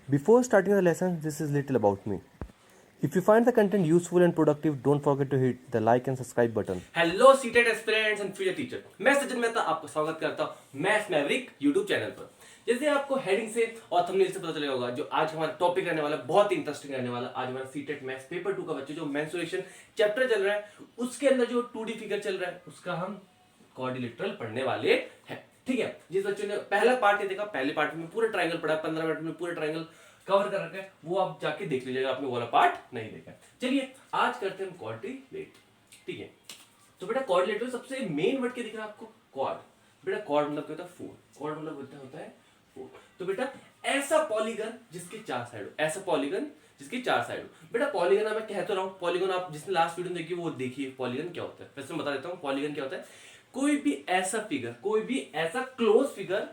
Before starting the lesson, this is little about me. If you find the content useful and productive, don't forget to hit the like and subscribe button. Hello seated aspirants and future teacher, मैं सचिन मेहता आपका स्वागत करता हूं maths Maverick YouTube channel पर। जैसे आपको heading से और थंबनेल से पता चलेगा होगा, जो आज हमारा टॉपिक रहने वाला बहुत इंटरेस्टिंग रहने वाला। आज हमारा सीटेड मैथ्स पेपर 2 का बच्चे जो मेंसुरेशन चैप्टर चल रहा है, उसके अंदर जो 2D फिगर चल रहा है उसका हम क्वाड्रिलेटरल पढ़ने वाले हैं। ठीक है, जिस बच्चों ने पहला पार्ट नहीं देखा, पहले पार्ट में पूरा ट्रायंगल पढ़ा, 15 मिनट में पूरा ट्रायंगल कवर कर रखा है, वो आप जाके देख लीजिएगा, आपने वाला पार्ट नहीं देखा। चलिए आज करते हैं क्वाड्रिलेटरल। ठीक है, तो बेटा क्वाड्रिलेटरल सबसे मेन वर्ड क्या दिख रहा है आपको? क्वाड। बेटा क्वाड मतलब क्या होता है? फोर। क्वाड मतलब होता है फोर। तो बेटा ऐसा पॉलीगन जिसके चार साइड हो, ऐसा पॉलीगन जिसके चार साइड हो। बेटा पॉलीगन मैं कह तो रहा हूँ, पॉलीगन आप जिसने लास्ट वीडियो देखी वो देखिए पॉलीगन क्या होता है। वैसे मैं बता देता हूँ पॉलीगन क्या होता है। कोई भी ऐसा फिगर, कोई भी ऐसा close figure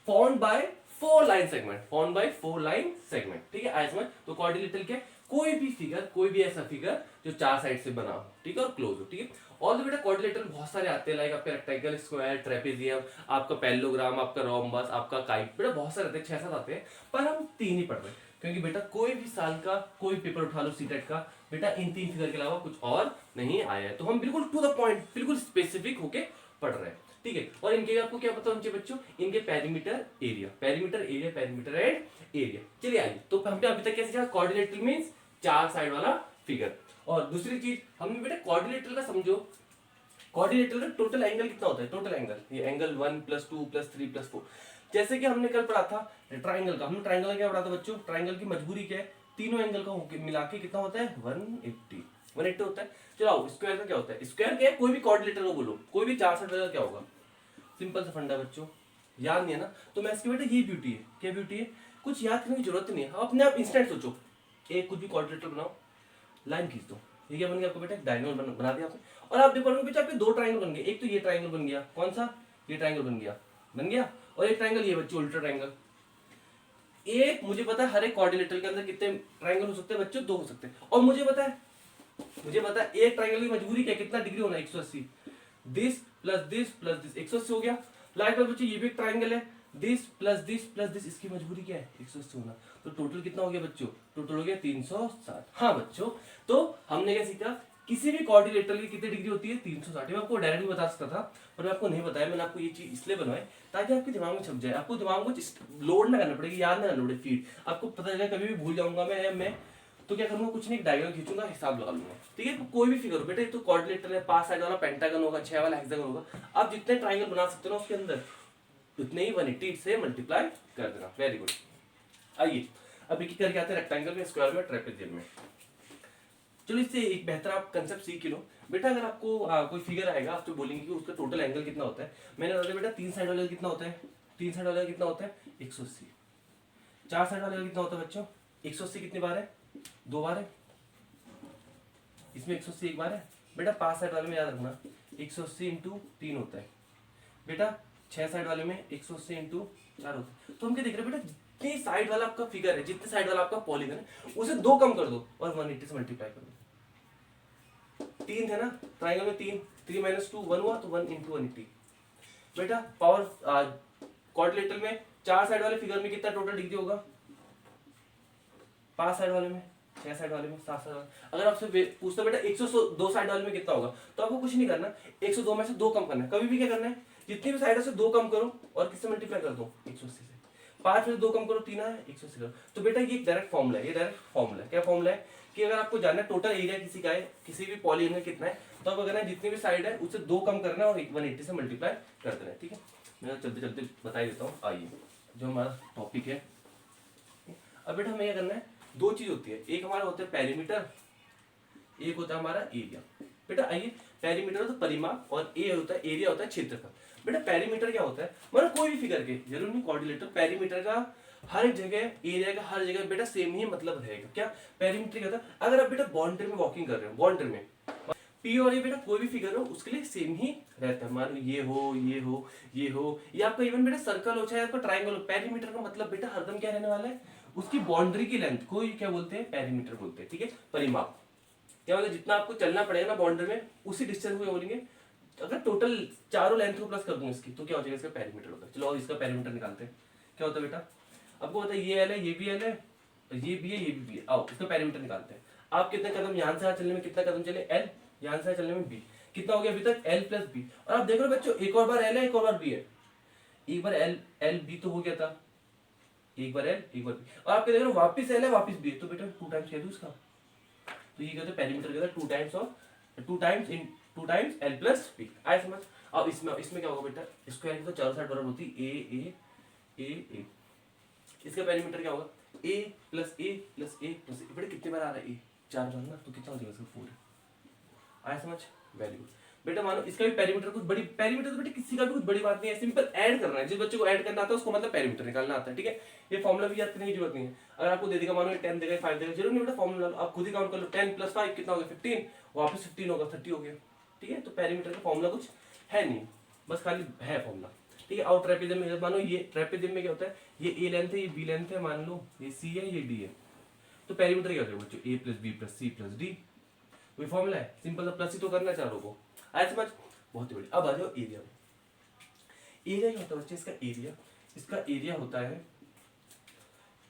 formed by four line segment, formed by four line segment. ठीक है, समझ। तो क्वाड्रिलेटरल क्या? कोई भी फिगर, कोई भी ऐसा फिगर जो चार साइड से बना हो, ठीक है, और क्लोज हो। ठीक है, और तो बेटा क्वाड्रिलेटरल बहुत सारे आते हैं, लाइक आपका रेक्टेंगल, स्क्वायर, ट्रेपेजियम, आपका पैरेललोग्राम, आपका रोम्बस, आपका काइट। बेटा बहुत सारे आते हैं, 6-7 आते हैं, पर हम 3 ही पढ़ रहे हैं क्योंकि बेटा कोई भी साल का कोई पेपर उठा लो सीटेट का, बेटा इन 3 फिगर के अलावा कुछ और नहीं आया है। तो हम बिल्कुल टू द पॉइंट, बिल्कुल स्पेसिफिक होके पढ़ रहे हैं। ठीक है, और इनके आपको क्या पता होना चाहिए बच्चों? इनके perimeter area, perimeter area, perimeter and area. चलिए आइए, तो हमने अभी तक कैसे सीखा? क्वाड्रिलेटरल मींस चार साइड वाला फिगर। और दूसरी चीज हमने बेटा क्वाड्रिलेटरल का समझो, क्वाड्रिलेटरल का टोटल एंगल कितना होता है? टोटल एंगल, ये एंगल 1 + 2 + 3 + 4। जैसे कि हमने कल पढ़ा था ट्राइंगल का, हमने ट्राइंगल का क्या पढ़ा था बच्चों? ट्राइंगल की मजबूरी क्या है? तीनों एंगल का मिला के कितना होता है? 180 होता है। चलो स्क्वायर का क्या होता है? स्क्वायर क्या है? कोई भी क्वाड्रिलेटरल को बोलो, कोई भी चार साइड वाला क्या होगा? सिंपल सा फंडा बच्चों, याद नहीं है ना? तो मैथ्स की बेटा ये ब्यूटी है। क्या ब्यूटी है? कुछ याद करने की जरूरत नहीं है, अपने आप इंस्टेंट सोचो। एक कुछ भी क्वाड्रिलेटरल बनाओ, लाइन खींच दो, ये क्या बन गया आपको बेटा? एक डायगोनल बना दिया आपने। और आप देखो बेटा आपके दो ट्रायंगल बन गए। एक तो ये ट्रायंगल बन गया, कौन सा? ये ट्रायंगल बन गया। और एक ट्रायंगल ये बच्चों, उल्टा ट्रायंगल। एक मुझे पता है हर एक क्वाड्रिलेटरल के अंदर कितने ट्रायंगल हो सकते हैं बच्चों? 2 हो सकते हैं। और मुझे पता है एक ट्रायंगल की मजबूरी क्या, कितना डिग्री होना? 180। This plus this plus this 180 हो गया। लाइक बच्चों ये भी एक ट्रायंगल है, this plus this plus this, इसकी मजबूरी क्या है? 180 होना। तो टोटल कितना हो गया बच्चों? टोटल हो गया 360। हाँ बच्चों, तो हमने क्या सीखा? किसी भी क्वाड्रिलेटरल की कितनी डिग्री होती है? 360। मैं आपको डायरेक्टली बता सकता था, पर मैं आपको नहीं बताया। मैंने आपको ये चीज इसलिए बनवाई ताकि आपके दिमाग में छप जाए, आपको दिमाग में लोड ना करना पड़ेगा, याद ना करना पड़े फीड। आपको पता चले कभी भी भूल जाऊंगा मैं तो क्या करूंगा? कुछ नहीं, डायग्राम खींचूंगा, हिसाब लगा लूंगा। ठीक है, कोई भी फिगर हो बेटा, ये तो क्वाड्रिलेटरल है, 5 साइड वाला पेंटागन होगा, 6 वाला हेक्सागन होगा। आप जितने ट्रायंगल बना सकते हो ना उसके अंदर, उतने ही 180 से मल्टीप्लाई कर देना। Very good. आइए अब एक करके आते हैं रेक्टेंगल में, स्क्वायर में, ट्रेपेजियम में। चलो इससे एक बेहतर आप कंसेप्ट सीख लो बेटा। अगर आपको कोई फिगर आएगा, आप तो बोलेंगे कि उसका टोटल एंगल कितना होता है। मैंने बता दिया बेटा, 3 साइड वाले कितना होता है? 3 साइड वाले कितना होता है? 180। 4 साइड वाले कितना होता है बच्चों? 180 कितनी बार है? 2 बार है। इसमें 180 एक बार है बेटा। 5 साइड वाले में याद रखना 180 × 3 होता है बेटा। 6 साइड वाले में 180 × 4 होता है। तो हम क्या देख रहे हैं बेटा? जितनी साइड वाला आपका फिगर है, जितने साइड वाला आपका पॉलीगन है, उसे 2 कम कर दो और 180 से मल्टीप्लाई कर दो। 3 थे ना ट्राइंगल में, 3 - 2 1 हुआ, तो 1 × 180 बेटा। पावर क्वाड्रिलेटरल में 4 साइड वाले फिगर में कितना टोटल डिग्री होगा? 5 साइड वाले में, 6 साइड वाले में, 7 साइड वाले। अगर आपसे पूछता बेटा 102 साइड वाले में कितना होगा, तो आपको कुछ नहीं करना, 102 में से 2 कम करना है। कभी भी क्या करना है? जितनी भी साइड है से 2 कम करो और किससे मल्टीप्लाई कर दो? 180 से। 5 में से 2 कम करो, 3 है, 180 करो। तो बेटा ये एक डायरेक्ट फॉर्मूला है, ये डायरेक्ट फॉर्मूला है। क्या फॉर्मूला है? कि अगर आपको जानना है टोटल एरिया किसी का है, किसी भी पॉलीगन में कितना है, तो आपको करना है जितनी भी साइड है उससे 2 कम करना है और 180 से मल्टीप्लाई कर देना है। ठीक है, मैं चलते चलते बता ही देता हूँ। आइए जो हमारा टॉपिक है, अब बेटा हमें क्या करना है? 2 चीज होती है, एक हमारा होता है पेरीमीटर, एक होता है हमारा एरिया। बेटा आइए, पेरीमीटर होता है परिमाप और ए होता है एरिया, होता है क्षेत्रफल। बेटा पेरीमीटर क्या होता है? मतलब कोई भी फिगर के, जरूर नहीं क्वाड्रिलेटरल, पेरीमीटर का हर जगह, एरिया का हर जगह बेटा सेम ही मतलब रहेगा। क्या पेरीमीटर क्या होता है? अगर आप बेटा बाउंड्री में वॉकिंग कर रहे हो, बाउंड्री में पी और ये बेटा कोई भी फिगर हो उसके लिए सेम ही रहता है। मान लो ये हो, ये हो, ये हो, ये आपका इवन बेटा सर्कल हो चाहे आपका ट्राइंगल हो, पेरीमीटर का मतलब बेटा हरदम क्या रहने वाला है? उसकी बाउंड्री की लेंथ को क्या बोलते हैं? पेरीमीटर बोलते हैं। ठीक है, परिमाप क्या मतलब? जितना आपको चलना पड़ेगा ना बाउंड्री में, उसी डिस्टेंस को बोलेंगे। अगर टोटल चारों लेंथ को प्लस कर दूं इसकी, तो क्या हो जाएगा? इसका पेरीमीटर होता है। चलो इसका पेरीमीटर निकालते हैं। क्या होता है बेटा? आपको पता है ये एल है, ये भी एल है, और ये भी है, ये भी है। आओ इसका पैरामीटर निकालते हैं। आप कितने कदम यहाँ से यहाँ चलने में कितना कदम चले, एल, यहाँ से यहाँ चलने में बी, कितना हो गया अभी तक, एल प्लस बी। और आप देख रहे हो बच्चों, एक और बार एल है, एक और बार बी है। एक बार एल, एल बी तो हो गया था, एक बार एल, एक बार बी, और आप देख रहे हो वापिस एल है, वापिस बी है, तो बेटा 2 टाइम्स कह दो इसका। तो ये कहते हैं पेरीमीटर कहता है 2 times of 2 times L plus B. आए समझ। अब इसमें क्या होगा बेटा, स्क्वायर की तो चारों साइड बराबर होती है, ए। इसका पेरीमीटर क्या होगा, ए प्लस ए प्लस ए प्लस ए। बेटा कितने बार आ रहा है, ए 4 बार ना, तो कितना हो जाएगा इसका 4। आया समझ, वेरी गुड। बेटा मानो इसका भी पेरीमीटर कुछ बड़ी, पेरीमीटर तो बेटा किसी का भी कुछ बड़ी बात नहीं है, सिंपल ऐड करना है। जिस बच्चे को ऐड करना आता है उसको मतलब पेरीमीटर निकालना आता है, ठीक है। ये फॉर्मूला भी याद करने की जरूरत नहीं है। अगर आपको दे देगा, मानो 10 देगा, 5 देगा, जरूर नहीं बेटा फॉर्मूला आप खुद ही काउंट कर लो। 10 प्लस 5 कितना हो गया, 15, वापस 15 होगा, 30 हो गया, ठीक है। तो पेरीमीटर का फॉर्मूला कुछ है नहीं, बस खाली है फॉर्मूला, ठीक है। और ट्रेपेजियम में मानो ये ट्रेपेजियम में क्या होता है, ये ए लेंथ है, ये बी लेंथ है, मान लो ये सी है, ये डी है, तो पेरीमीटर क्या हो जाएगा बच्चों, A plus B plus C plus D. वही फॉर्मूला है, सिंपल सा, प्लस ही तो करना है चारों को। आया समझ, बहुत ही बढ़िया। अब आ जाओ एरिया में। एरिया क्या होता है बच्चे, इसका एरिया होता है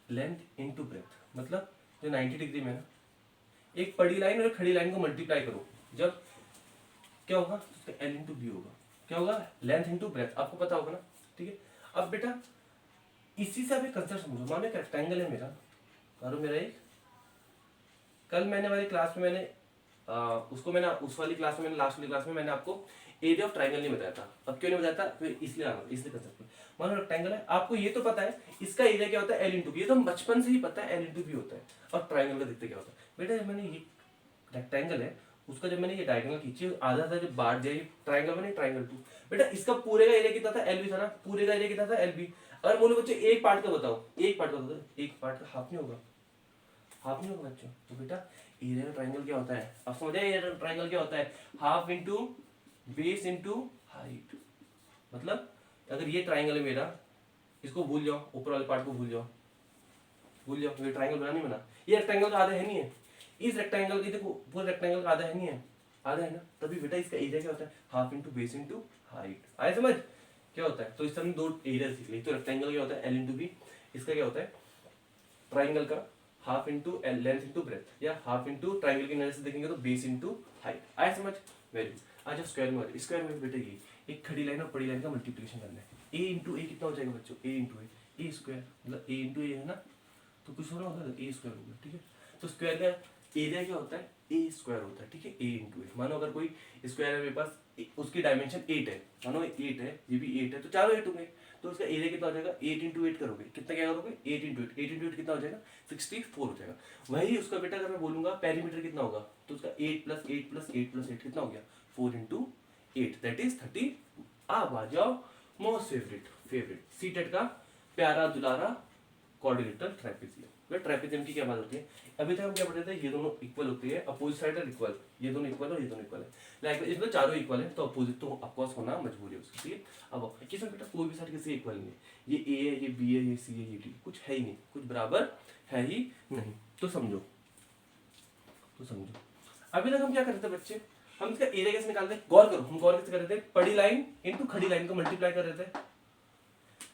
लेंथ इनटू ब्रेथ। मतलब जो 90 डिग्री में ना, एक पड़ी लाइन और एक खड़ी लाइन को मल्टीप्लाई करो, जब क्या होगा, उसका एल इंटू बी होगा। क्या होगा, लेंथ इंटू ब्रेथ, आपको पता होगा ना, ठीक है। अब बेटा इसी से आप एक कंसेप्ट समझो। मानो एक रेक्टेंगल है मेरा, और मेरा एक, कल मैंने वाली क्लास में मैंने उसको मैंने उस वाली क्लास में, मैंने लास्ट वाली क्लास में मैंने आपको एरिया ऑफ ट्राइंगल नहीं बताया था। अब क्यों नहीं बताया था, फिर इसलिए आना, इसलिए कंसेप्ट। मानो रेक्टेंगल है, आपको ये तो पता है इसका एरिया क्या होता है, एल इंटू बी, ये तो बचपन से ही पता है, एल इंटू बी होता है। और ट्राइंगल का देखते क्या होता है बेटा, जब मैंने ये रेक्टेंगल है उसका जब मैंने ये डायगोनल खींची, आधा था जब बांट दिया, ट्राइंगल में, ट्राइंगल 2, बेटा इसका पूरे का एरिया कितना था, एल बी था ना, पूरे का एरिया कितना था, एल बी। अगर बोलो बच्चे एक पार्ट का बताओ, एक पार्ट का बताओ, एक पार्ट का हाफ नहीं होगा, हाफ नहीं होगा बच्चों। तो बेटा एरिया का ट्राइंगल क्या होता है, आप समझ एरिया का ट्राइंगल क्या होता है, half into base into height. मतलब अगर ये ट्राइंगल है मेरा, इसको भूल जाओ, ऊपर वाले पार्ट को भूल जाओ, ये ट्राइंगल बना नहीं बना, ये रेक्टेंगल का आधा है नहीं है, इस रेक्टेंगल की देखो, पूरे रेक्टेंगल का आधा है नहीं है, आधा है ना, तभी बेटा इसका एरिया क्या होता है, half into base into height. आए समझ क्या होता है। तो इस तरह दो एरिया सीख ली। तो रेक्टेंगल क्या होता है, एल इंटू बी, इसका क्या होता है ट्राइंगल का half into L, length into breadth, या हाफ इंटू ट्राइंगल की नजर से देखेंगे तो बेस इंटू हाइट। आया समझ, वेरी गुड। आज स्क्वायर में, स्क्वायर में बेटा ये एक खड़ी लाइन और बड़ी लाइन का मल्टीप्लिकेशन करना है। ए इंटू ए कितना हो जाएगा बच्चों, ए इंटू ए स्क्वायर, मतलब ए इंटू ए है ना, तो कुछ हो रहा होगा, ए स्क्वायर होगा, ठीक है। तो स्क्वायर का एरिया क्या होता है, ए स्क्वायर होता है, ठीक है, ए इंटू ए। मानो अगर कोई स्क्वायर है मेरे पास, उसकी डायमेंशन 8 है, मानो 8 है, ये भी 8 है, तो चारों 8 होंगे, तो उसका एरिया कितना हो जाएगा, 8 इंटू 8 करोगे, कितना क्या करोगे, 8 इंटू 8, 8 इंटू 8 कितना हो जाएगा, 64 हो जाएगा। वही उसका बेटा अगर मैं बोलूंगा पेरीमीटर कितना होगा, तो उसका 8 प्लस 8 प्लस 8 प्लस 8 कितना हो गया, 4 इंटू 8, दैट इज 30। अब आ जाओ मोस्ट फेवरेट सीटेट का प्यारा दुलारा क्वाड्रिलेटरल ट्रापेजियम। ट्रापेजियम की क्या बात होती है, अभी तक हम क्या पढ़ते थे, ये दोनों इक्वल होती है, अपोजिट साइड है इक्वल, ये दोनों इक्वल और ये दोनों इक्वल है, लाइक इसमें चारों इक्वल है, तो अपोजिट तो ऑफकोर्स होना मजबूरी है उसकी, ठीक है। अब किसमें बेटा कोई भी साइड किसी इक्वल नहीं है, ये ए है, ये बी है, ये सी है, ये डी, कुछ है ही नहीं, कुछ बराबर है ही नहीं। तो समझो, अभी तक हम क्या करते थे बच्चे, हम इसका एरिया कैसे निकालते हैं, गौर करो, हम गौर कैसे कर रहे थे, बड़ी लाइन इंटू खड़ी लाइन को मल्टीप्लाई कर रहे थे,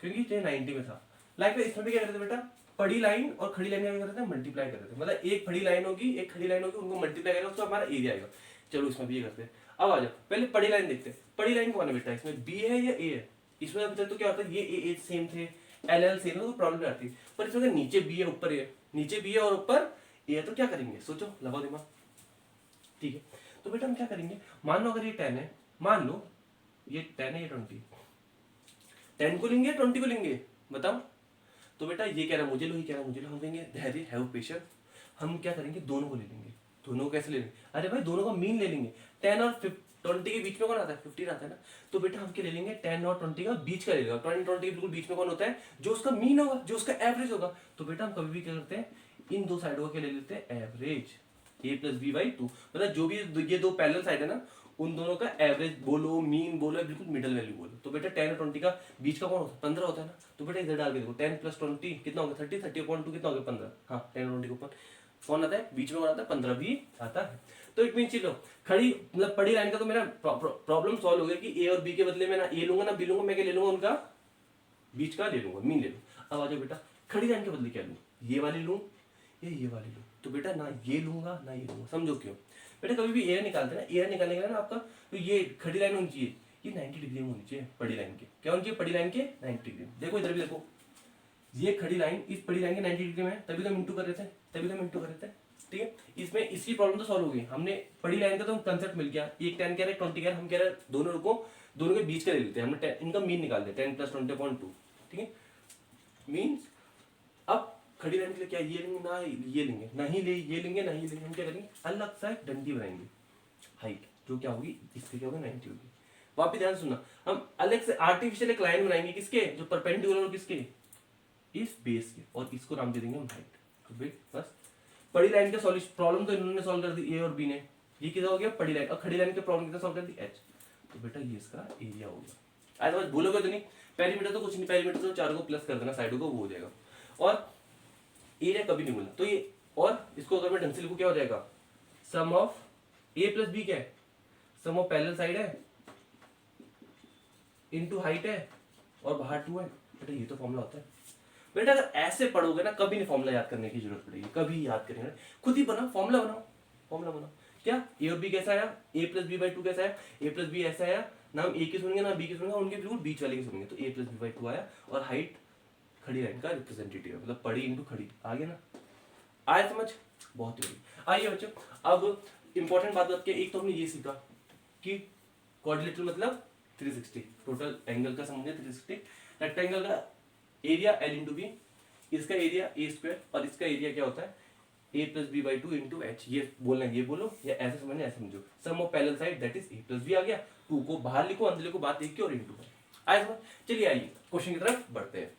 क्योंकि ये 90 में था। लाइक इसमें भी क्या करते थे बेटा, बड़ी लाइन और खड़ी लाइन क्या करते थे, मल्टीप्लाई करते थे, मतलब एक बड़ी लाइन होगी, एक खड़ी लाइन होगी, उनको मल्टीप्लाई करेगा तो हमारा एरिया आएगा। चलो इसमें भी ये करते हैं। अब आ जाओ पहले बड़ी लाइन देखते हैं, बड़ी लाइन कौन है बेटा, इसमें बी है या ए है, इसमें अभी तक तो क्या होता है, ये ए सेम थे, एल एल सेम है, तो प्रॉब्लम नहीं आती। पर इसमें नीचे बी है ऊपर ए, नीचे बी है और ऊपर ए है, तो क्या करेंगे, सोचो, लगाओ दिमाग, ठीक है। तो बेटा हम क्या करेंगे, मान लो अगर ये 10 है, मान लो ये 10 है, ये 20, 10 को लेंगे 20 को लेंगे, बताओ। तो बेटा ये कह रहा मुझे लो, ये कह रहा मुझे लो, हम कहेंगे धैर्य, हैव पेशेंस, हम क्या करेंगे, दोनों को ले लेंगे। दोनों को कैसे ले लेंगे, अरे भाई दोनों का मीन ले लेंगे। 10 और 20 के बीच में कौन आता है, 15 आता है ना, तो बेटा हम क्या ले लेंगे, 10 और 20 का बीच का ले लेगा। 20 के बिल्कुल बीच में कौन होता है, जो उसका मीन होगा, जो उसका एवरेज होगा। तो बेटा हम कभी भी क्या करते हैं, इन दो साइडों का क्या ले लेते हैं, average, a plus B by 2, मतलब जो भी ये दो पैरेलल साइड है ना, उन दोनों का एवरेज बोलो, मीन बोलो, बिल्कुल मिडल वैल्यू बोलो। तो बेटा 10 और 20 का बीच का कौन होता है, 15 होता है ना। तो बेटा इधर डाल के देखो, 10 प्लस 20 कितना होगा, 30, 30/2 कितना होगा, 15। हाँ 10 और 20 के ऊपर कौन आता है, बीच में कौन आता है, 15 भी आता है। तो इट मीन चलो खड़ी मतलब बड़ी लाइन का तो मेरा प्रॉब्लम सॉल्व हो गया कि ए और बी के बदले में ना ए लूंगा ना बी लूंगा, मैं क्या ले लूंगा, उनका बीच का ले लूंगा, मीन ले लूँ। अब आ जाओ बेटा खड़ी लाइन के बदले क्या लूँ, ये वाली लूँ ये वाली लो, तो बेटा ना ये लूंगा ना ये लूंगा, समझो क्यों। बेटा कभी भी एयर निकालते हैं ना, एयर निकालने के लिए ना आपका तो ये खड़ी लाइन होनी चाहिए, ये 90 डिग्री में होनी चाहिए बड़ी लाइन के। क्या होनी चाहिए? बड़ी लाइन के 90 डिग्री में। देखो इधर भी देखो, ये खड़ी लाइन इस बड़ी लाइन के 90 डिग्री में है, तभी तो हम इंटू कर रहे थे, तभी तो हम इंटू कर रहे थे। ठीक है, इसमें इसकी प्रॉब्लम तो सॉल्व हो गई, हमने बड़ी लाइन का तो कंसेप्ट मिल गया। एक 10 कह रहे 20 कह रहे, हम कह रहे दोनों को दोनों के बीच का ले लेते हैं, हमने इनका मीन निकाल दिया 10 + 20.2। ठीक है, मीन्स अब खड़ी लाइन के लिए क्या ये लेंगे ना ये लेंगे, नहीं ले ये लेंगे ना ये लेंगे, हम क्या करेंगे अलग सा एक डंडी बनाएंगे हाइट, जो क्या होगी इससे क्या होगा 90 होगी। वापिस ध्यान सुनना, हम अलग से आर्टिफिशियल एक लाइन बनाएंगे, किसके? जो परपेंडिकुलर हो किसके? इस बेस के, और इसको नाम दे देंगे हम हाइट। तो बस बड़ी लाइन का सॉल्यूशन प्रॉब्लम तो इन्होंने सॉल्व कर दी ए और बी ने, ये कितना हो गया बड़ी लाइन, और खड़ी लाइन के प्रॉब्लम कितना सॉल्व कर दी एच। तो बेटा ये इसका एरिया हो गया। आज बात भूलोगे तो नहीं, पेरीमीटर तो कुछ नहीं, पेरीमीटर तो चारों को प्लस कर देना साइडों को, वो हो जाएगा। और एरिया कभी नहीं बोलना, तो ये और इसको अगर मैं ढंग से लिखूं क्या हो जाएगा? सम ऑफ ए प्लस बी क्या है? सम ऑफ पैरेलल साइड है इनटू हाइट है और बाहर 2 है। बेटा ये तो फॉर्मूला होता है। बेटा अगर ऐसे पढ़ोगे ना कभी नहीं फॉर्मूला याद करने की जरूरत पड़ेगी, कभी याद करेंगे खुद ही बनाओ फॉर्मूला, बनाओ फॉर्मूला बनाओ। क्या ए और बी कैसा आया? ए प्लस बी बाई 2 कैसा है? ए प्लस बी ऐसा आया ना, हम ए की सुनेंगे ना बी की सुनेंगे, उनके बिल्कुल बीच वाले की सुनेंगे, तो ए प्लस बी बाई 2 आया। और हाइट खड़ी लाइन का रिप्रेजेंटेटिव है, मतलब पड़ी इंटू खड़ी, आ गया ना? आया समझ? बहुत ही बढ़िया। आइए बच्चों, अब इंपॉर्टेंट बात करके, एक तो हमने ये सीखा कि क्वाड्रिलेटरल मतलब 360, टोटल एंगल का समझे 360। रेक्टेंगल का एरिया एल इंटू बी, इसका एरिया ए स्क्वायर, और इसका एरिया क्या होता है? A plus B by 2 into H. ये बोलना है ये बोलो, या ऐसे समझना ऐसे समझो। Sum of parallel side that is A plus B आ गया, 2 को बाहर लिखो अंदर लिखो, बात एक की और इंटू है। आया समझ? चलिए आइए क्वेश्चन की तरफ बढ़ते हैं।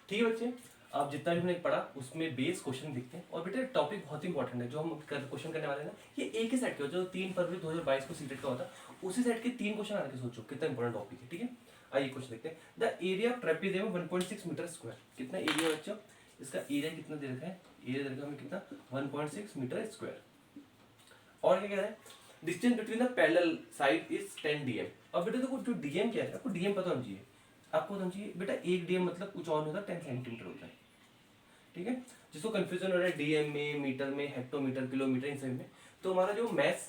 ठीक है बच्चे, आप जितना भी हमने पढ़ा उसमें बेस क्वेश्चन देखते हैं। और बेटा टॉपिक बहुत इंपॉर्टेंट है जो हम क्वेश्चन करने वाले हैं ना, ये एक ही सेट के, जो 3 फरवरी 2022 को सीटेट का होता, उसी सेट के 3 क्वेश्चन आने के सोचो कितना इंपॉर्टेंट टॉपिक है। ठीक है, आइए क्वेश्चन देखते हैं। The area of trapezium 1.6 metre square. कितना एरिया बच्चों? इसका एरिया कितना दे रखा है? एरिया दे रखा है हमें कितना? 1.6 मीटर स्क्वायर। और क्या कह रहा है? Distance between the parallel side is 10 dm। अब बेटा देखो जो dm क्या है, आपको dm पता होना चाहिए। आपको होना चाहिए बेटा 1 dm मतलब कुछ और नहीं होता, 10 सेंटीमीटर होता है। ठीक है, जिसको कंफ्यूजन हो रहा है डीएम में, मीटर में, हेक्टोमीटर, किलोमीटर, इन सब में, तो हमारा जो मैथ्स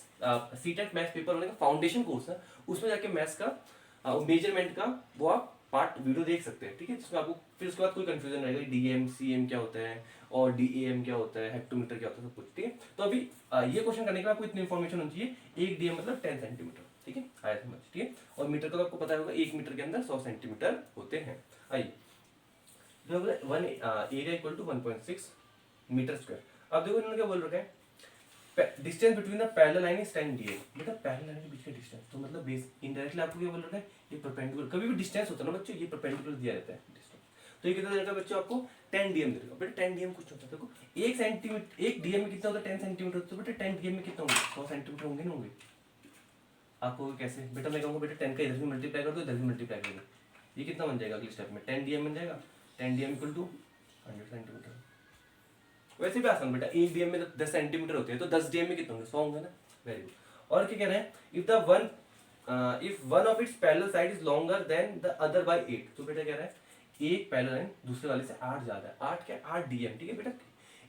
सीटेट मैथ्स पेपर होने का फाउंडेशन कोर्स है, उसमें जाके मैथ्स का मेजरमेंट का वो आप पार्ट वीडियो देख सकते हैं। ठीक है, जिसमें आपको फिर उसके बाद कोई कंफ्यूजन रहेगा डीएम सीएम क्या होता है और डीएम क्या होता है, हेक्टोमीटर क्या होता है, सब कुछ। ठीक है, तो अभी ये क्वेश्चन करने के लिए आपको इतनी इन्फॉर्मेशन होनी चाहिए, 1 डीएम मतलब 10 सेंटीमीटर। ठीक है, आया समझ? ठीक है, और मीटर का तो आपको पता होगा 1 मीटर के अंदर 100 सेंटीमीटर होते हैं। आइए one area equal to 1.6 metre square. अब देखो इन्होंने क्या बोल रखा है? Distance between the parallel line is 10 dm। बेटा पैरेलल लाइन के बीच का डिस्टेंस, तो मतलब बेस इनडायरेक्टली आपको क्या बोल रखा है? ये परपेंडिकुलर, कभी भी डिस्टेंस होता है ना बच्चों, ये परपेंडिकुलर दिया रहता है डिस्टेंस। तो ये कितना दे रखा है बच्चों आपको? 10 dm दे रखा है। बेटा 10 dm कुछ होता है, देखो 1 सेंटीमीटर 1 dm में कितना होता है? 10 सेंटीमीटर। तो बेटा 10 dm में कितना होंगे? 100 सेंटीमीटर होंगे ना? होंगे। आपको कैसे? बेटा मैं कहूँगा बेटा 10 का इधर भी मल्टीप्लाई कर दो, इधर भी मल्टीप्लाई कर दो, ये कितना बन जाएगा अगले स्टेप में? 10 dm बन जाएगा। 10 dm इक्वल टू 100 सेंटीमीटर। वैसे भी आसान बेटा, 1 dm में 10 सेंटीमीटर होते हैं, तो 10 dm में कितने होंगे? 100 होंगे ना? Very good. और क्या कह रहे हैं? If one of its parallel side is longer than the other by 8। तो बेटा कह रहा है एक पैरेलल लाइन दूसरे वाले से 8 ज्यादा है। 8 क्या? 8 dm। ठीक है बेटा,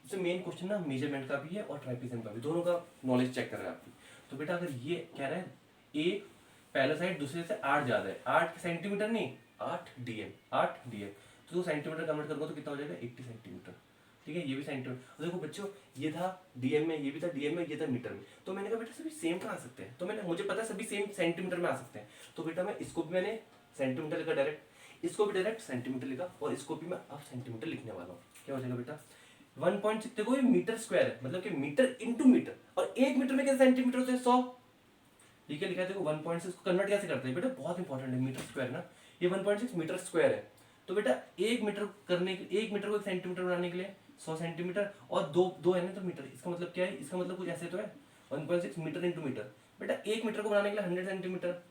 इसमें मेन क्वेश्चन ना मेजरमेंट का भी है और ट्राइपेजियम का भी, दोनों का नॉलेज चेक कर रहा है आपकी। तो बेटा अगर ये कह रहा है एक पैरेलल साइड दूसरे से 8 ज्यादा है, 8 सेंटीमीटर नहीं 8 dm, 8 dm, तो सेंटीमीटर कन्वर्ट करूंगा तो कितना हो जाएगा? 80 सेंटीमीटर। ठीक है, ये भी सेंटीमीटर। देखो बच्चों, ये था डीएम में, ये भी था डीएम में, ये था मीटर में। तो मैंने कहा बेटा सभी सेम कहाँ आ सकते हैं? तो मुझे पता है सभी सेम सेंटीमीटर में आ सकते हैं। तो बेटा मैं इसको भी मैंने सेंटीमीटर लिखा डायरेक्ट, इसको भी डायरेक्ट सेंटीमीटर लिखा, और इसको भी मैं अब सेंटीमीटर लिखने वाला हूँ। क्या हो जाएगा बेटा? 1.6। देखो ये मीटर स्क्वायर है, मतलब कि मीटर इंटू मीटर, और 1 मीटर में कितने सेंटीमीटर होते हैं? 100। ये क्या लिखा है देखो? 1.6 को कन्वर्ट कैसे करते हैं बेटा? बहुत इंपॉर्टेंट है, मीटर स्क्वायर ना, ये 1.6 मीटर स्क्वायर है। तो बेटा 1 मीटर करने के 1 मीटर को 1 सेंटीमीटर बनाने के लिए 100 सेंटीमीटर, और दो है ना तो मीटर, इसका मतलब क्या है? इसका मतलब कुछ ऐसे तो है 1.6 मीटर इंटू मीटर। बेटा 1 मीटर को बनाने के लिए 100 सेंटीमीटर,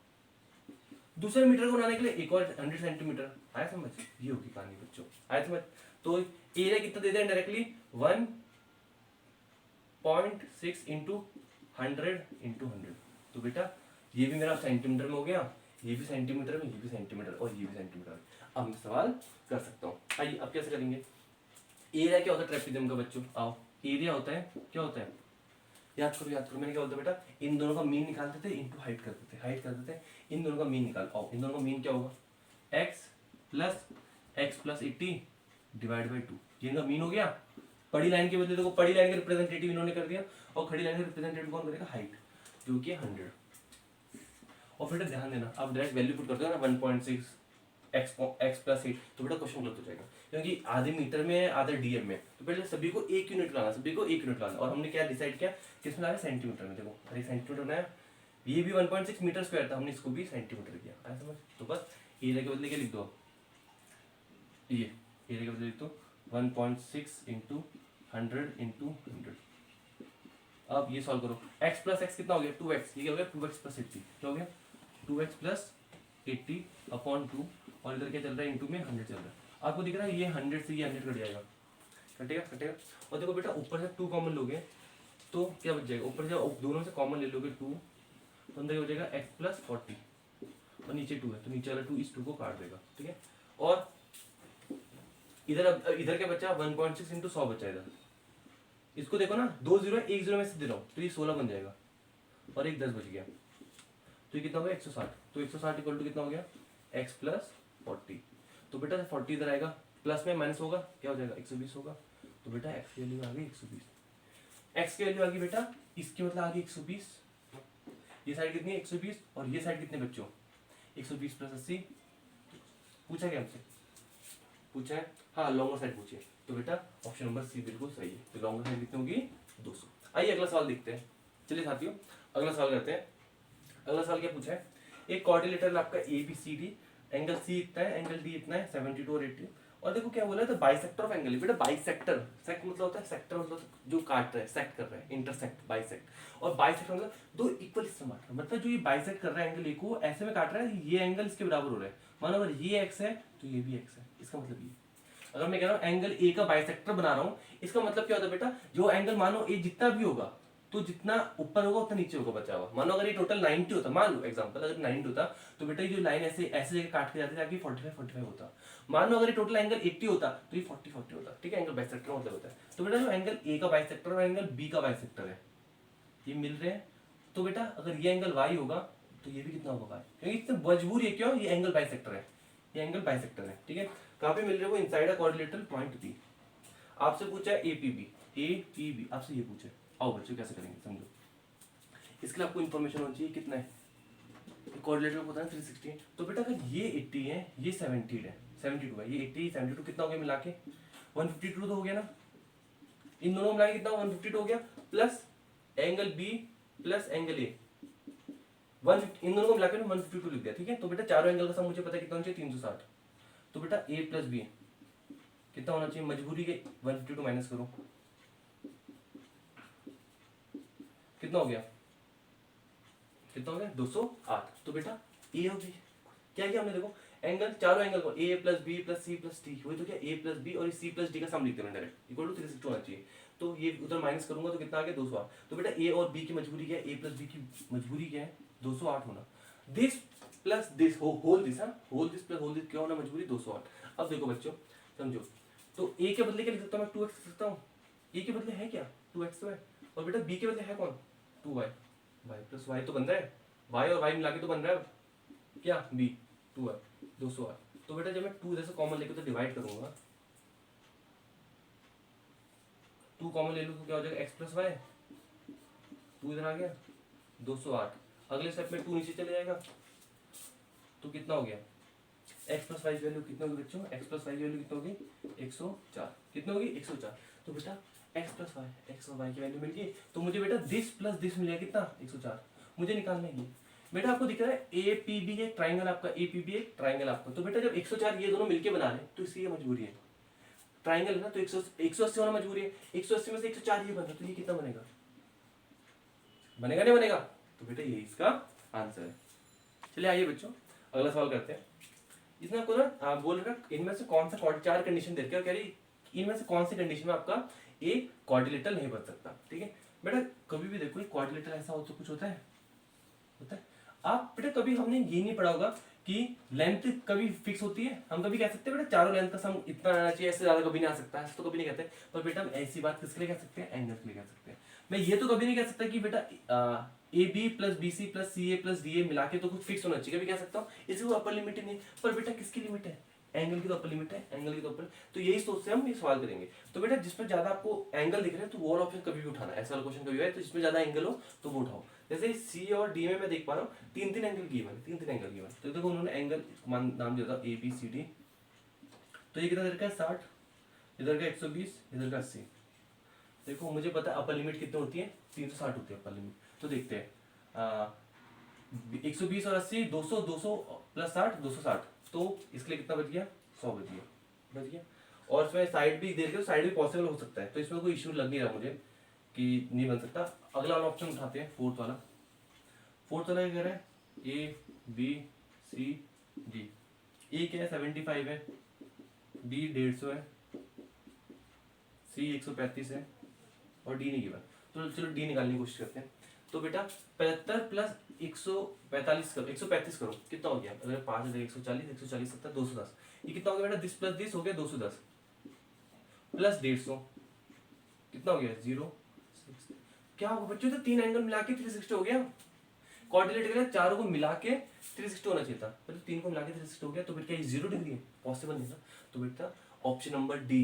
दूसरे मीटर को बनाने के लिए एक और 100 सेंटीमीटर। आया समझ? ये होगी कहानी बच्चों, आया समझ? तो एरिया कितना दे दें डायरेक्टली? 1.6 into 100 into 100। तो बेटा ये भी मेरा सेंटीमीटर में हो गया, ये भी सेंटीमीटर में, ये भी सेंटीमीटर, और ये भी सेंटीमीटर में। अब मैं सवाल कर सकता हूँ। आइए अब कैसे करेंगे? एरिया क्या होता है ट्रेपेजियम का बच्चों? आओ, एरिया होता है, क्या होता है, याद करो, मैंने क्या बोलता बेटा, इन दोनों का मीन निकालते थे इनटू हाइट करते थे, इन दोनों का मीन निकाल। आओ, इन दोनों का मीन क्या होगा, x प्लस 80 डिवाइड बाई 2, ये इनका मीन हो गया। बड़ी लाइन के बदले देखो, बड़ी लाइन का रिप्रेजेंटेटिव इन्होंने कर दिया, और खड़ी लाइन का रिप्रेजेंटेटिव कौन करेगा, हाइट, जो कि 100। और फिर ध्यान देना, आप डायरेक्ट वैल्यू पुट करते हो ना 1.6 x प्लस 8, तो बेटा क्वेश्चन गलत हो जाएगा, क्योंकि आधे मीटर में है आधे डीएम में, तो पहले सभी को 1 यूनिट लाना, और हमने क्या डिसाइड किया, किसमें लाया, सेंटीमीटर में। देखो अरे सेंटीमीटर बनाया, ये भी 1.6 मीटर स्क्वायर था, हमने इसको भी सेंटीमीटर किया, आया समझ? तो बस एरिया के बदले क्या लिख दो, ये एरिया के बदले लिख दो 1.6 इंटू 100 इंटू 100। अब ये सॉल्व करो, x प्लस एक्स कितना हो गया, 2x, ये क्या हो गया, 2x प्लस 80, क्या हो गया, 2x प्लस 80 अपॉन 2, और इधर क्या चल रहा है, इंटू में 100 चल रहा है। आपको दिख रहा है ये 100 से ये 100 कट जाएगा, कटेगा। और देखो बेटा, ऊपर से 2 कॉमन लोगे तो क्या बच जाएगा, ऊपर से दोनों से कॉमन ले लोगे 2, तो अंदर हो जाएगा x प्लस 40, और नीचे 2 है तो नीचे वाला 2 इस 2 को काट देगा, ठीक है। और इधर क्या बचा, 1.6 इंटू 100 बचा इधर। इसको देखो ना, 2 0 1 0 में से दे रहा हूँ, तो ये 16 बन जाएगा, और एक 10 बच गया, तो ये कितना हो गया, 160। तो 160 इक्वल टू कितना हो गया, x प्लस 40। तो बेटा 40 इधर आएगा, प्लस में माइनस होगा, क्या हो जाएगा, 120 होगा। तो बेटा x की वैल्यू आ गई 120, x की वैल्यू आ गई बेटा, इसके मतलब आ गई 120। ये साइड कितनी है, 120, और ये साइड कितने बच्चों, 120 प्लस 80। पूछा क्या हमसे, पूछा है, हाँ लॉन्गर साइड पूछिए। तो बेटा ऑप्शन नंबर सी बिल्कुल सही है, तो लॉन्गर साइड कितनी होगी, 200। आइए अगला सवाल देखते हैं, चलिए साथियों अगला सवाल करते हैं। अगला सवाल क्या पूछा है, एक क्वाड्रिलेटरल आपका A B C D, angle C इतना है, एंगल डी इतना है, 72 और 80, और देखो क्या बोला है, तो बाइसेक्टर ऑफ एंगल। बेटा बाइसेक्टर, सेक्ट मतलब होता है, सेक्टर मतलब जो काट रहा है, सेक्ट कर रहा है, इंटरसेक्ट, बाइसेक्ट। और बाइसेक्टर मतलब दो इक्वल हिस्से में काट रहा है, मतलब जो ये बाइसेक्ट कर रहा है एंगल ए को ऐसे में काट रहा है, ये एंगल इसके बराबर हो रहा है। मानो अगर ये एक्स है तो ये भी एक्स है, इसका मतलब ये। अगर मैं कह रहा हूँ एंगल ए का बाइसेक्टर बना रहा हूँ, इसका मतलब क्या होता है बेटा, जो एंगल मानो ए जितना भी होगा, तो जितना ऊपर होगा उतना नीचे होगा बचा हुआ। मानो अगर ये टोटल 90 होता, मान लो एग्जांपल अगर 90 होता, तो बेटा ये जो लाइन ऐसे जगह काट के जाती है ताकि 45 होता। मान लो अगर ये टोटल एंगल 80 होता तो ये 40 होता, ठीक है। एंगल बाइसेक्टर मतलब होता है। तो बेटा जो एंगल ए का बाइसेक्टर और एंगल बी का बाइसेक्टर है, ये मिल रहे हैं, तो बेटा अगर ये एंगल वाई होगा तो ये भी कितना होगा वाई, क्योंकि इससे मजबूर है, क्यों, ये एंगल बाइसेक्टर है, ये एंगल बाइसेक्टर है, ठीक है। कहाँ पे मिल रहे हो, inside a quadrilateral point B. आपसे पूछा है एपीबी, आपसे ये पूछे। आओ बच्चों कैसे करेंगे समझो। इसके लिए आपको इन्फॉर्मेशन होनी चाहिए, कितना है क्वाड्रिलेटरल को पता है 360। तो बेटा अगर ये 80 है, ये 72 है, ये 80 72 कितना हो गया मिला के, 152 तो हो गया ना। इन दोनों मिला के कितना 152 हो गया, plus angle B plus angle A, 150, इन दोनों को मिला के 152 लिख दिया, ठीक है। तो बेटा चारों एंगल का सम मुझे पता है कितना होना चाहिए, 360। तो बेटा ए प्लस बी कितना होना चाहिए, मजबूरी के 152 माइनस करो, कितना हो गया, 208। तो बेटा ए और बी क्या किया हमने, देखो एंगल, चारों एंगल को A plus B plus C plus D, वही तो क्या, ए प्लस बी और सी प्लस डी का सम लिखते हैं डायरेक्ट, इक्वल टू 360 होना चाहिए। तो ये उधर माइनस करूंगा तो कितना आ गया, 208। तो बेटा ए और बी की मजबूरी क्या है, ए प्लस बी की मजबूरी क्या है, 208 होना। This plus this whole this, whole this plus whole this क्या होना, मजबूरी 208। अब देखो बच्चों समझो, तो ए के बदले क्या लिख सकता हूँ मैं, 2x लिख सकता हूँ। ए के बदले है क्या, 2x तो है, और बेटा बी के बदले है कौन, 2y, y प्लस y तो बन रहा है, y और y मिला के तो बन रहा है क्या, b, 2y, 208। तो बेटा जब मैं 2 जैसे कॉमन लेके तो डिवाइड करूंगा, 2 कॉमन ले लूँ तो क्या हो जाएगा, x प्लस वाई, 2 इधर आ गया 208। अगले स्टेप में 2 नीचे चले जाएगा, तो कितना हो गया, x प्लस वाई की वैल्यू कितना होगी बच्चों, x प्लस वाई की वैल्यू कितना होगी, 104, कितनी होगी 104। तो बेटा x प्लस वाई, एक्स और वाई की वैल्यू मिल गई, तो मुझे बेटा दिस प्लस दिस मिलेगा कितना, 104, मुझे निकालना है ये। बेटा आपको दिख रहा है एपीबी एक ट्राइंगल आपका, एपीबी एक ट्राइंगल आपका। तो बेटा जब 104 ये दोनों मिलके बना रहे हैं तो इसकी ये मजबूरी है, ट्राइंगल है ना, तो 180 होना मजबूरी है, 180 में से 104 ये बन रहा है, तो ये कितना बनेगा, बनेगा नहीं बनेगा, तो बेटा ये इसका आंसर है। चलिए आइए बच्चों अगला सवाल करते हैं। इसने आपको ना बोल रहा है इनमें से कौन सा 4 कंडीशन दे रखा है, कह रही इनमें से कौन सी कंडीशन में आपका एक क्वाड्रिलेटरल नहीं बन सकता, ठीक है। बेटा कभी भी देखो क्वाड्रिलेटरल ऐसा हो तो कुछ होता है, आप बेटा कभी हमने ये नहीं पढ़ा होगा कि लेंथ कभी फिक्स होती है, हम कभी कह सकते हैं बेटा चारों लेंथ का सम इतना आना चाहिए, ऐसे ज्यादा कभी नहीं आ सकता है, तो कभी नहीं कहते। पर बेटा हम ऐसी बात किसके लिए कह सकते हैं, एंगल के लिए कह सकते हैं। मैं ये तो कभी नहीं कह सकता कि बेटा A B plus B C plus C A plus D A मिला के तो कुछ फिक्स होना चाहिए, कभी कह सकता हूँ, इसकी कोई अपर लिमिट ही नहीं। पर बेटा किसकी लिमिट है, एंगल की तो अपर लिमिट है, एंगल की तो अपर। तो यही सोच से हम ये सवाल करेंगे। तो बेटा जिसमें ज्यादा आपको एंगल दिख रहे हैं तो वो वाला ऑप्शन कभी भी उठाना है, ऐसा वाला क्वेश्चन कभी है तो जिसमें ज्यादा एंगल हो तो वो उठाओ। जैसे सी और डी में मैं देख पा रहा हूँ तीन तीन एंगल गिवन है, तीन तीन एंगल गिवन। तो देखो उन्होंने एंगल नाम दिया था ए बी सी डी, तो ये कितना इधर का 60, इधर का 120, इधर का 80। देखो मुझे पता है अपर लिमिट कितनी होती है, 360 होती है अपर लिमिट। तो देखते हैं 120 और 80, 200, 200 प्लस 60, 260। तो इसके लिए कितना बच गया, 100 बच गया। और इसमें साइड भी दे रहे हो, साइड भी पॉसिबल हो सकता है, तो इसमें कोई इश्यू लग नहीं रहा मुझे कि नहीं बन सकता। अगला वाला ऑप्शन उठाते हैं, फोर्थ वाला क्या कह रहा है, ए बी सी डी। ए क्या है 75 है, बी 150 है, सी 135 है और डी नहीं गिवन। तो चलो डी निकालने की कोशिश करते हैं। तो बेटा 75 प्लस 145 करो, 135 करो, कितना हो गया, अगर 5 है 140, 140 70, 210। ये कितना हो गया बेटा, 10 प्लस 10 हो गया 210 प्लस 150 कितना हो गया 0। क्या होगा बच्चों, तो तीन एंगल मिला के 360 हो गया। कोऑर्डिनेट के चारों को मिला के 360 होना चाहिए था, पर तीन को मिला के 360 हो गया। तो बेटा ये 0 डिग्री है, पॉसिबल नहीं था। तो बेटा ऑप्शन नंबर डी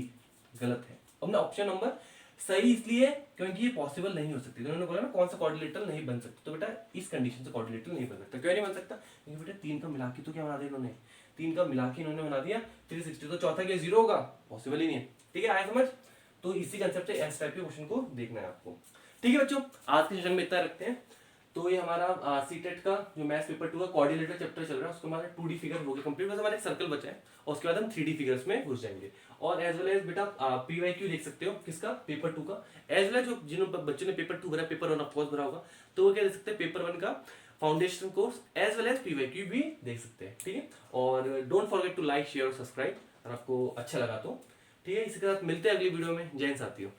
गलत है। अब ना ऑप्शन नंबर सही इसलिए क्योंकि ये पॉसिबल नहीं हो सकती। तो उन्होंने बोला ना कौन सा कोऑर्डिनेटर नहीं बन सकता, तो बेटा इस कंडीशन से कोऑर्डिनेटर नहीं बन सकता। क्यों नहीं बन सकता, क्योंकि बेटा तीन का मिला के तो क्या बना दिया इन्होंने, तीन का मिला के इन्होंने बना दिया 360। तो चौथा क्या 0 होगा, पॉसिबल ही नहीं है। ठीक है, आया समझ। तो इसी कंसेप्ट से इस टाइप के क्वेश्चन को देखना है आपको। ठीक है बच्चों, आज के सेशन में इतना रखते हैं। तो ये हमारा सीटेट का जो मैथ्स पेपर 2 का कोऑर्डिनेटर चैप्टर चल रहा है, उसको हमारा 2D फिगर हो गया कंप्लीट। बस हमारा एक सर्कल बचा है और उसके बाद हम 3D फिगर्स में घुस जाएंगे। और एज वेल एज बेटा PYQ देख सकते हो, किसका, पेपर 2 का। एज वेल एज जो जिन बच्चों ने पेपर 2 भरा, पेपर 1 ऑफ कोर्स भरा होगा, तो वो क्या देख सकते हैं, पेपर 1 का foundation course as well as PYQ भी देख सकते हैं। ठीक है, और don't forget to like share और सब्सक्राइब अगर आपको अच्छा लगा तो। ठीक है, इसके साथ मिलते हैं अगली वीडियो में। जय हिंद साथियों।